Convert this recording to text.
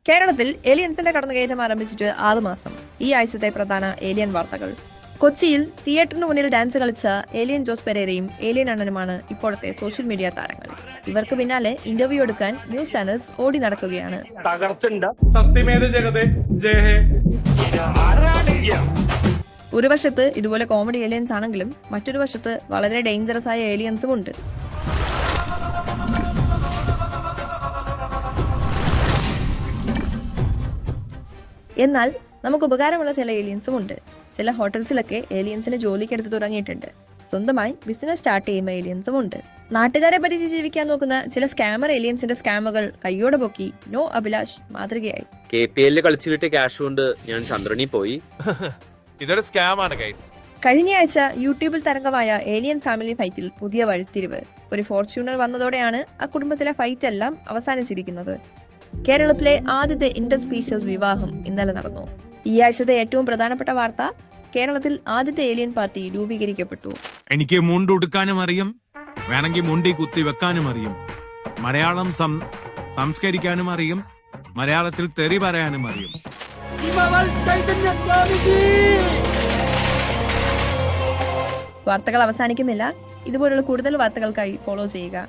കേരളത്തിൽ ഏലിയൻസിന്റെ കടന്നുകയറ്റം ആരംഭിച്ചിട്ട് 6 മാസം. ഈ ആഴ്ചത്തെ പ്രധാന ഏലിയൻ വാർത്തകൾ. കൊച്ചിയിൽ തിയേറ്ററിന് മുന്നിൽ ഡാൻസ് കളിച്ച ഏലിയൻ ജോസ് പെരേരയും ഏലിയൻ അണ്ണനുമാണ് ഇപ്പോഴത്തെ സോഷ്യൽ മീഡിയ താരങ്ങൾ. ഇവർക്ക് പിന്നാലെ ഇന്റർവ്യൂ എടുക്കാൻ ന്യൂസ് ചാനൽസ് ഓടി നടക്കുകയാണ്. ഒരു വശത്ത് ഇതുപോലെ കോമഡി ഏലിയൻസ് ആണെങ്കിലും മറ്റൊരു വശത്ത് വളരെ ഡേഞ്ചറസ് ആയ ഏലിയൻസും ഉണ്ട്. എന്നാൽ നമുക്ക് ഉപകാരമുള്ള ചില ഏലിയൻസും ഉണ്ട്. ചില ഹോട്ടൽസിലൊക്കെ ഏലിയൻസിന് ജോലിക്കെടുത്ത് തുടങ്ങിയിട്ടുണ്ട്. സ്വന്തമായി ബിസിനസ് സ്റ്റാർട്ട് ചെയ്യുന്ന ഏലിയൻസും ഉണ്ട്. നാട്ടുകാരെ പറ്റിച്ച് ജീവിക്കാൻ നോക്കുന്ന ചില സ്കാമർ ഏലിയൻസിന്റെ സ്കാമുകൾ കയ്യോടെ പൊക്കി നോ അഭിലാഷ് മാതൃകയായി. KPL കളിച്ചിട്ട് ക്യാഷ് കൊണ്ട് ഞാൻ ചന്ദ്രനി പോയി. ഇതൊരു സ്കാമാണ് ഗൈസ്. കഴിഞ്ഞ ആഴ്ച യൂട്യൂബിൽ തരംഗമായ ഏലിയൻ ഫാമിലി ഫൈറ്റിൽ പുതിയ വഴിത്തിരിവ്. ഒരു ഫോർച്യൂണർ വന്നതോടെയാണ് ആ കുടുംബത്തിലെ ഫൈറ്റ് എല്ലാം അവസാനിച്ചിരിക്കുന്നത്. കേരളത്തിലെ ആദ്യത്തെ ഇന്റർ സ്പീഷീസ് വിവാഹം ഇന്നലെ നടന്നു. ഈ ആഴ്ചത്തെ ഏറ്റവും പ്രധാനപ്പെട്ട വാർത്ത, കേരളത്തിൽ ആദ്യത്തെ ഏലിയൻ പാർട്ടി രൂപീകരിക്കപ്പെട്ടു. എനിക്ക് മുണ്ടുടുക്കാനും അറിയും, വേണമെങ്കിൽ മുണ്ടി കുത്തി വെക്കാനും അറിയും, മലയാളം സംസ്കരിക്കാനും അറിയും, മലയാളത്തിൽ തെറി പറയാനും അറിയും. വാർത്തകൾ അവസാനിക്കുന്നില്ല. ഇതുപോലുള്ള കൂടുതൽ വാർത്തകൾക്കായി ഫോളോ ചെയ്യുക.